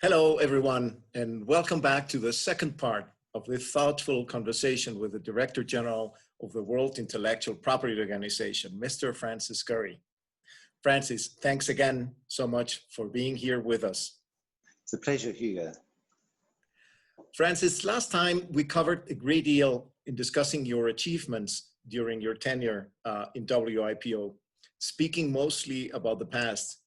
Hello, everyone, and welcome back to the second part of this thoughtful conversation with the Director General of the World Intellectual Property Organization, Mr. Francis Gurry. Francis, thanks again so much for being here with us. It's a pleasure, Hugo. Francis, last time we covered a great deal in discussing your achievements during your tenure in WIPO, speaking mostly about the past.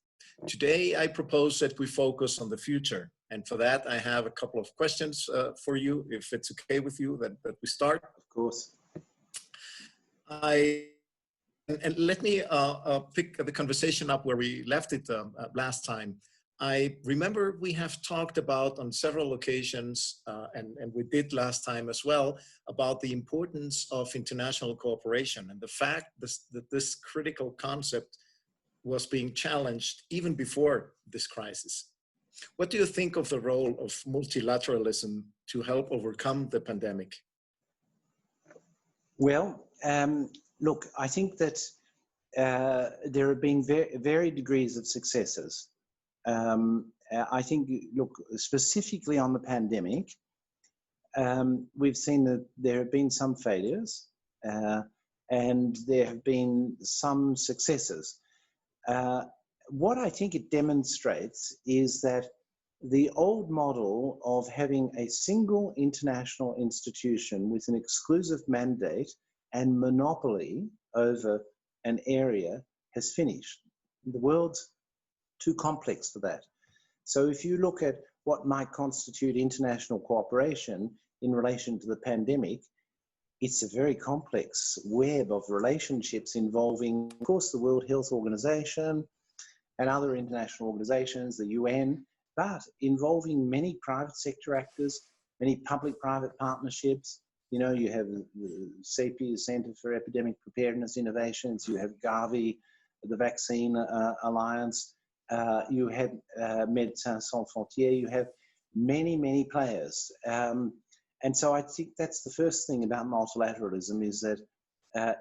Today, I propose that we focus on the future. And for that, I have a couple of questions for you, if it's okay with you that we start. Of course. And let me pick the conversation up where we left it last time. I remember we have talked about on several occasions, and we did last time as well, about the importance of international cooperation and the fact that this critical concept was being challenged even before this crisis. What do you think of the role of multilateralism to help overcome the pandemic? Well, look, I think that there have been varied degrees of successes. I think, look, specifically on the pandemic, we've seen that there have been some failures and there have been some successes. What I think it demonstrates is that the old model of having a single international institution with an exclusive mandate and monopoly over an area has finished. The world's too complex for that. So if you look at what might constitute international cooperation in relation to the pandemic, it's a very complex web of relationships involving, of course, the World Health Organization and other international organizations, the UN, but involving many private sector actors, many public-private partnerships. You know, you have the CEPI, Center for Epidemic Preparedness Innovations, you have Gavi, the Vaccine Alliance, you have Médecins Sans Frontières, you have many, many players. And so I think that's the first thing about multilateralism, is that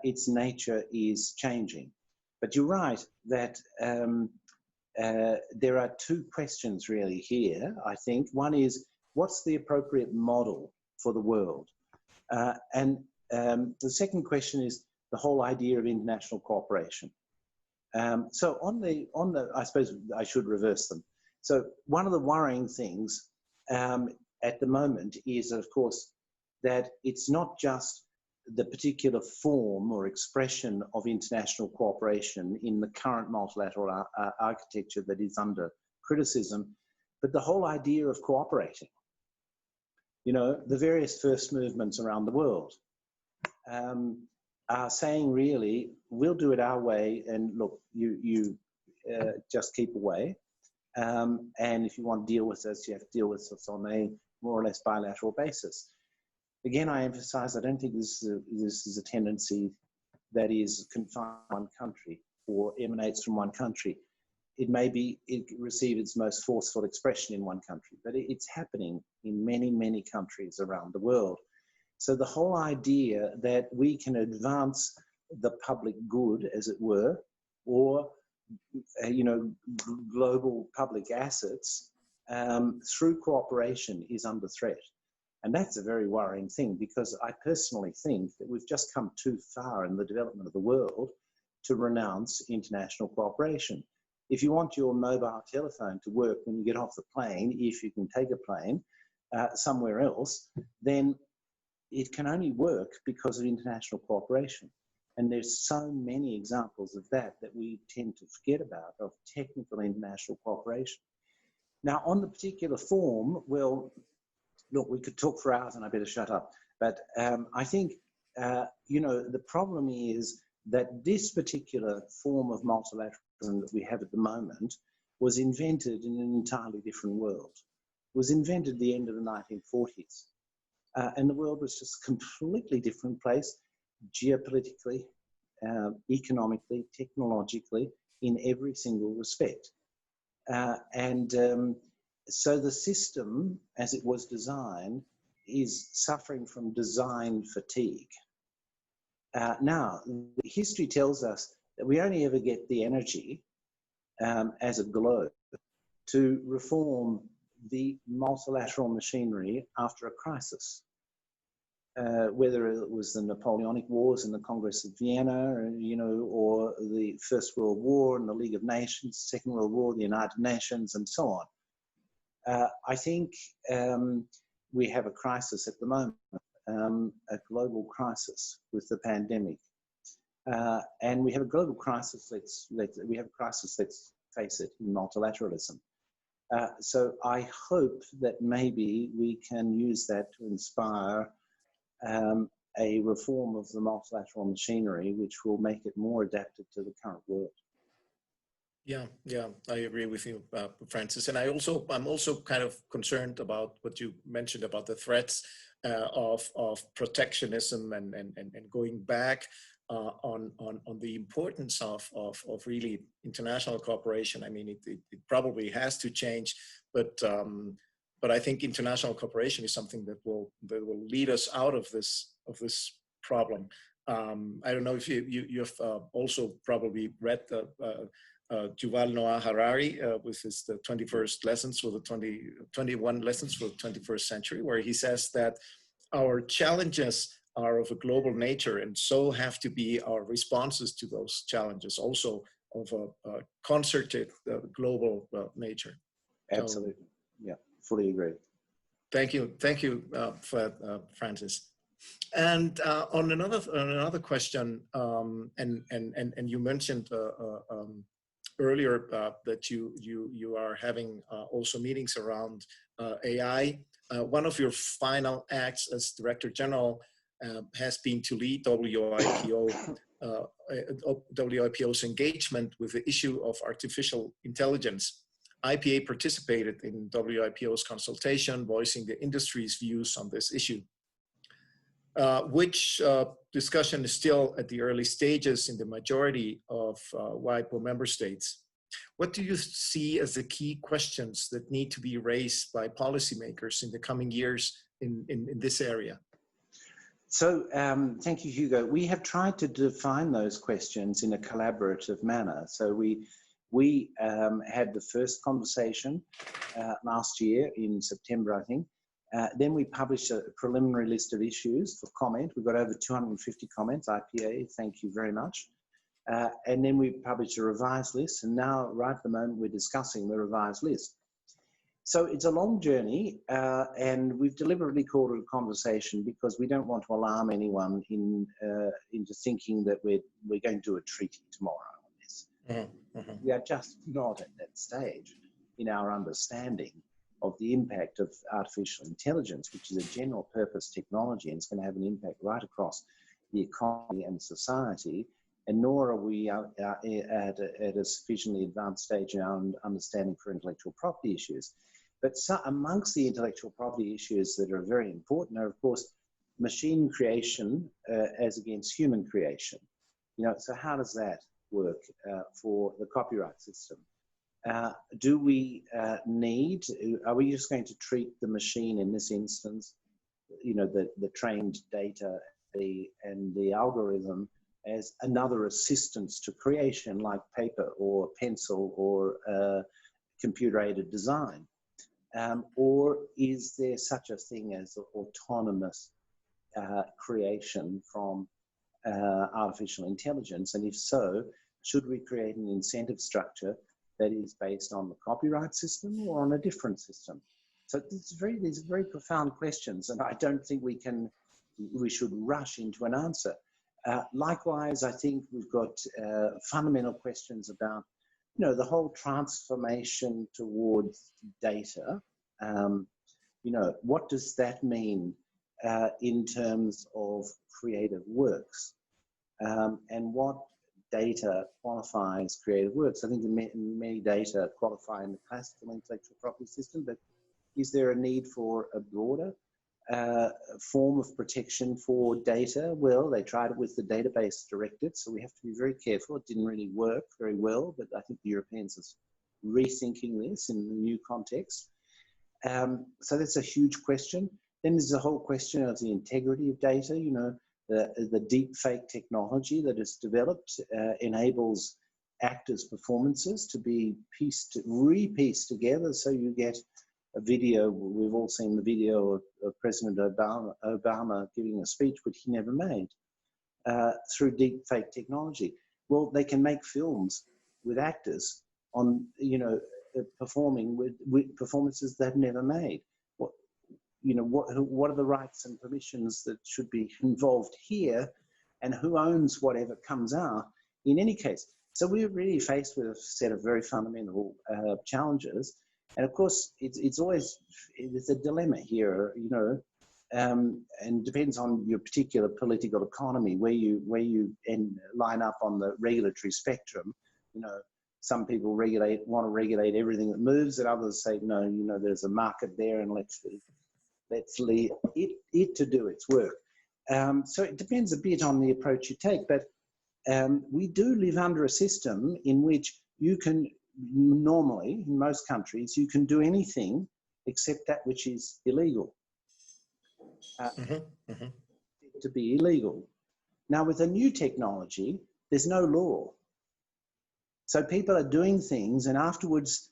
its nature is changing. But you're right that there are two questions really here, I think. One is, what's the appropriate model for the world? And the second question is the whole idea of international cooperation. So on the, I suppose I should reverse them. So one of the worrying things at the moment is, of course, that it's not just the particular form or expression of international cooperation in the current multilateral architecture that is under criticism, but the whole idea of cooperating. You know, the various first movements around the world are saying, really, we'll do it our way, and look, you just keep away. And if you want to deal with us, you have to deal with us on a more or less bilateral basis. Again, I emphasize, I don't think this is a tendency that is confined to one country or emanates from one country. It receive its most forceful expression in one country, but it's happening in many, many countries around the world. So the whole idea that we can advance the public good, as it were, or you know, global public assets through cooperation is under threat. And that's a very worrying thing, because I personally think that we've just come too far in the development of the world to renounce international cooperation. If you want your mobile telephone to work when you get off the plane, if you can take a plane somewhere else, then it can only work because of international cooperation. And there's so many examples of that we tend to forget about, of technical international cooperation. Now, on the particular form, well, look, we could talk for hours and I better shut up. But I think, you know, the problem is that this particular form of multilateralism that we have at the moment was invented in an entirely different world. It was invented at the end of the 1940s. And the world was just a completely different place, geopolitically, economically, technologically, in every single respect. So the system, as it was designed, is suffering from design fatigue. Now, history tells us that we only ever get the energy as a globe to reform the multilateral machinery after a crisis. Whether it was the Napoleonic Wars and the Congress of Vienna, or the First World War and the League of Nations, Second World War, the United Nations, and so on. I think we have a crisis at the moment, a global crisis with the pandemic. And we have a global crisis, let's face it, in multilateralism. So I hope that maybe we can use that to inspire a reform of the multilateral machinery, which will make it more adapted to the current world. Yeah, I agree with you, Francis. And I'm also kind of concerned about what you mentioned about the threats of protectionism and going back on the importance of really international cooperation. I mean, it probably has to change, but I think international cooperation is something that will lead us out of this problem. I don't know if you've also probably read Yuval Noah Harari with his the 21st lessons for the 21 lessons for the 21st century, where he says that our challenges are of a global nature, and so have to be our responses to those challenges, also of a concerted global nature. Absolutely, yeah, fully agree. Thank you for that, Francis. And on another question, and you mentioned earlier that you are having also meetings around AI. One of your final acts as Director General has been to lead WIPO's engagement with the issue of artificial intelligence. IPA participated in WIPO's consultation, voicing the industry's views on this issue, which discussion is still at the early stages in the majority of WIPO member states. What do you see as the key questions that need to be raised by policymakers in the coming years in this area? So thank you, Hugo. We have tried to define those questions in a collaborative manner. So we had the first conversation last year in September, I think. Then we published a preliminary list of issues for comment. We got over 250 comments, IPA, thank you very much. And then we published a revised list, and now right at the moment we're discussing the revised list. So it's a long journey, and we've deliberately called it a conversation because we don't want to alarm anyone into thinking that we're going to do a treaty tomorrow on this. We are just not at that stage in our understanding of the impact of artificial intelligence, which is a general purpose technology, and it's going to have an impact right across the economy and society. And nor are we at a sufficiently advanced stage in our understanding for intellectual property issues. But amongst the intellectual property issues that are very important are, of course, machine creation as against human creation. So how does that work for the copyright system? Do we are we just going to treat the machine in this instance, the trained data and the algorithm as another assistance to creation like paper or pencil or computer-aided design? Or is there such a thing as autonomous creation from artificial intelligence? And if so, should we create an incentive structure that is based on the copyright system or on a different system? So these are very profound questions, and I don't think we should rush into an answer. Likewise, I think we've got fundamental questions about the whole transformation towards data. What does that mean in terms of creative works? And what data qualifies creative works? I think many data qualify in the classical intellectual property system, but is there a need for a broader form of protection for data? Well, they tried it with the database directive, so we have to be very careful. It didn't really work very well, but I think the Europeans are rethinking this in the new context. So that's a huge question. Then there's the whole question of the integrity of data. The deep fake technology that is developed enables actors' performances to be re-pieced together, so you get a video. We've all seen the video of President Obama giving a speech which he never made through deep fake technology. Well, they can make films with actors on, performing with performances they've never made. What are the rights and permissions that should be involved here, and who owns whatever comes out in any case? So we're really faced with a set of very fundamental challenges. And of course, it's a dilemma here, and depends on your particular political economy, where you line up on the regulatory spectrum. Some people want to regulate everything that moves, and others say, no, there's a market there, and let's leave it to do its work. So it depends a bit on the approach you take, but we do live under a system in which you can normally, in most countries, you can do anything except that which is illegal. To be illegal. Now, with a new technology, there's no law. So people are doing things, and afterwards,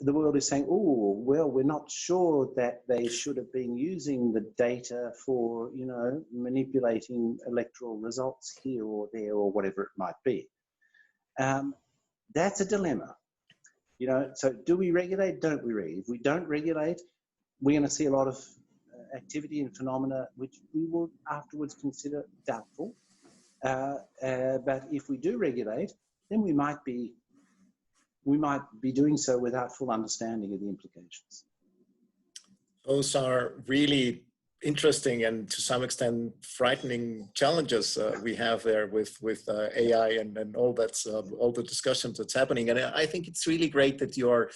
the world is saying, oh, well, we're not sure that they should have been using the data for, manipulating electoral results here or there or whatever it might be. That's a dilemma. So do we regulate? Don't we regulate? If we don't regulate, we're going to see a lot of activity and phenomena which we will afterwards consider doubtful. But if we do regulate, then we might be doing so without full understanding of the implications. Those are really interesting and to some extent frightening challenges we have there with AI and all that's all the discussions that's happening. And I think it's really great that you're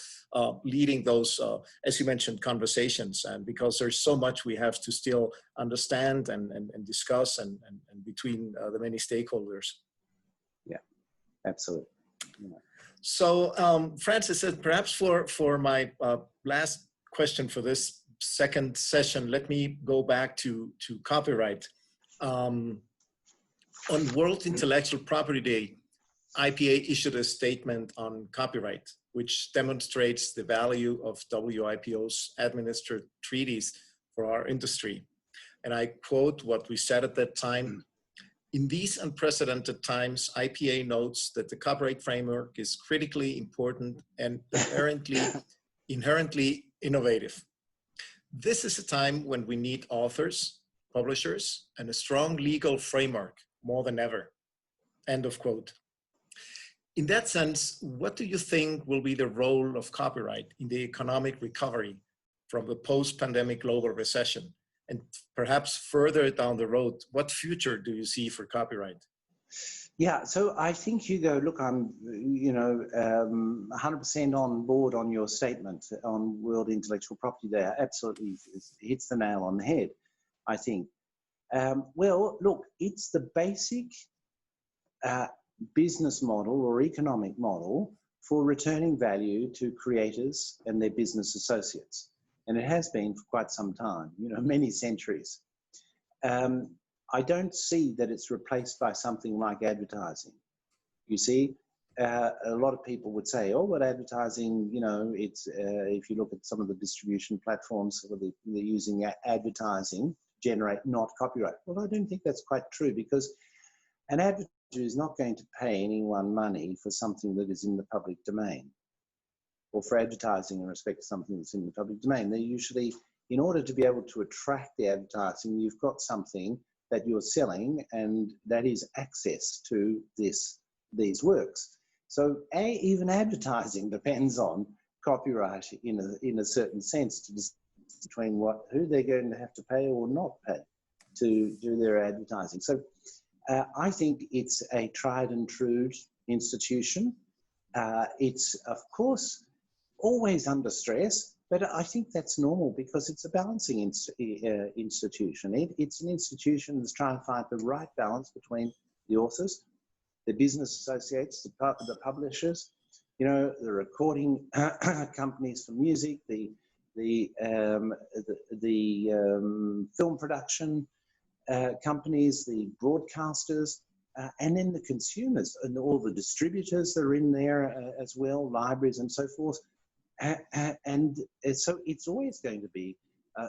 leading those, as you mentioned, conversations, and because there's so much we have to still understand and discuss and between the many stakeholders. Yeah, absolutely. Yeah. So Francis, perhaps for my last question for this second session, let me go back to copyright. On World Intellectual Property Day, IPA issued a statement on copyright, which demonstrates the value of WIPO's administered treaties for our industry. And I quote what we said at that time: "In these unprecedented times, IPA notes that the copyright framework is critically important and inherently innovative. This is a time when we need authors, publishers, and a strong legal framework more than ever." End of quote. In that sense, what do you think will be the role of copyright in the economic recovery from the post-pandemic global recession? And perhaps further down the road, what future do you see for copyright? Yeah, so I think, Hugo, look, I'm 100% on board on your statement on World Intellectual Property Day. Absolutely hits the nail on the head, I think. Well, look, it's the basic business model or economic model for returning value to creators and their business associates. And it has been for quite some time, many centuries. I don't see that it's replaced by something like advertising. You see, a lot of people would say, oh, but advertising, it's, if you look at some of the distribution platforms, they're using advertising to generate not copyright. Well, I don't think that's quite true, because an advertiser is not going to pay anyone money for something that is in the public domain, or for advertising in respect to something that's in the public domain. They usually, in order to be able to attract the advertising, you've got something that you're selling, and that is access to these works. So even advertising depends on copyright in a certain sense to decide between who they're going to have to pay or not pay to do their advertising. So I think it's a tried and true institution. It's, of course, always under stress, but I think that's normal because it's a balancing institution. It's an institution that's trying to find the right balance between the authors, the business associates, the publishers, the recording companies for music, the film production companies, the broadcasters, and then the consumers and all the distributors that are in there as well, libraries and so forth. And so it's always going to be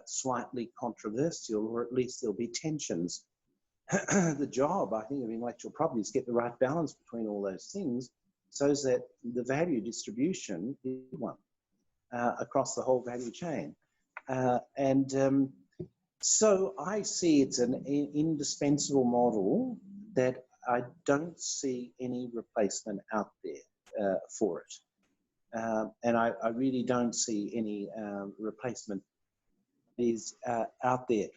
slightly controversial, or at least there'll be tensions. The job, I think, of intellectual property is to get the right balance between all those things so that the value distribution is one across the whole value chain. So I see it's an indispensable model that I don't see any replacement out there for it. And I really don't see any replacement is out there.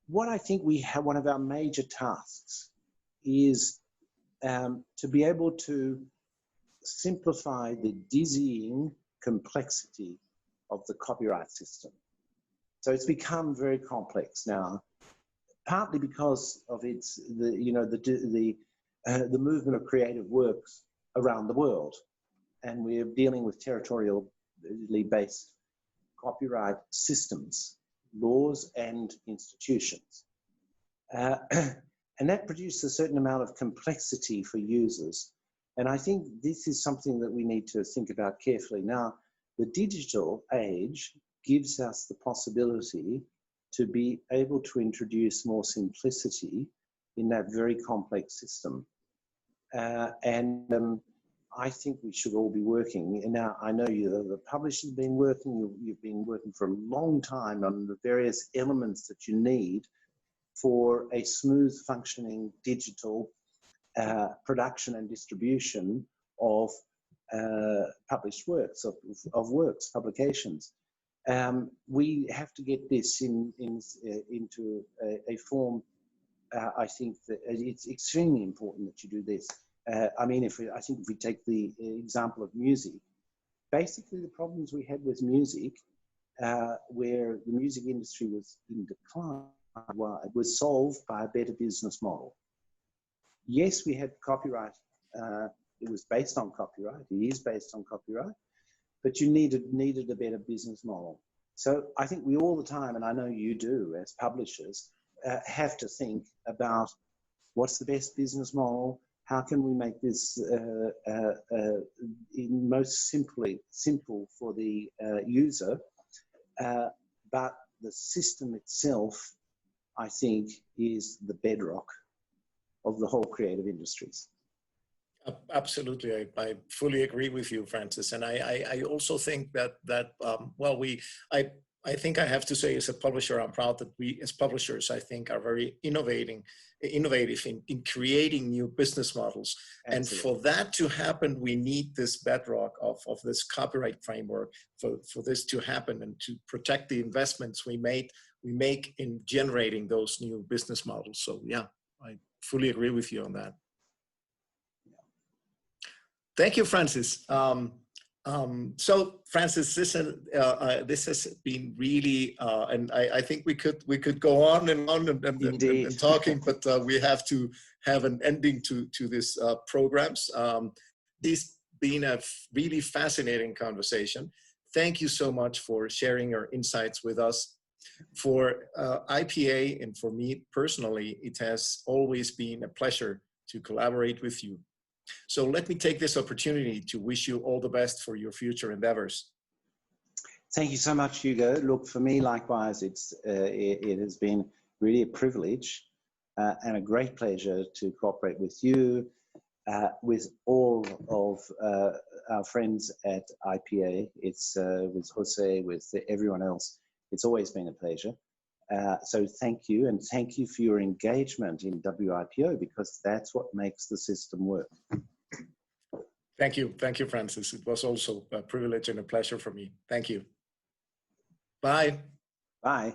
What I think we have, one of our major tasks is to be able to simplify the dizzying complexity of the copyright system. So it's become very complex now, partly because of the movement of creative works around the world, and we're dealing with territorially based copyright systems, laws, and institutions, and that produces a certain amount of complexity for users. And I think this is something that we need to think about carefully. Now, the digital age gives us the possibility to be able to introduce more simplicity in that very complex system. I think we should all be working. And now I know the publishers have been working, you've been working for a long time on the various elements that you need for a smooth functioning digital production and distribution of published works, of works, publications. We have to get this into a form. I think that it's extremely important that you do this. I mean, I think if we take the example of music, basically the problems we had with music, where the music industry was in decline, was solved by a better business model. Yes, we had copyright. It was based on copyright. It is based on copyright, but you needed a better business model. So I think we all the time, and I know you do as publishers, have to think about what's the best business model. How can we make this most simple for the user? But the system itself, I think, is the bedrock of the whole creative industries. Absolutely, I fully agree with you, Francis, and I also think that I think I have to say, as a publisher, I'm proud that we, as publishers, I think, are very innovative in creating new business models. Absolutely. And for that to happen, we need this bedrock of this copyright framework for this to happen, and to protect the investments we make in generating those new business models. So yeah, I fully agree with you on that. Thank you, Francis. So, Francis, this has been really, and I think we could go on and on and talking, but we have to have an ending to this programs. This been a really fascinating conversation. Thank you so much for sharing your insights with us. For IPA and for me personally, it has always been a pleasure to collaborate with you. So let me take this opportunity to wish you all the best for your future endeavors. Thank you so much, Hugo. Look, for me, likewise, it has been really a privilege and a great pleasure to cooperate with you, with all of our friends at IPA. It's with Jose, with everyone else. It's always been a pleasure. So thank you, and thank you for your engagement in WIPO, because that's what makes the system work. Thank you, Francis. It was also a privilege and a pleasure for me. Thank you. Bye. Bye.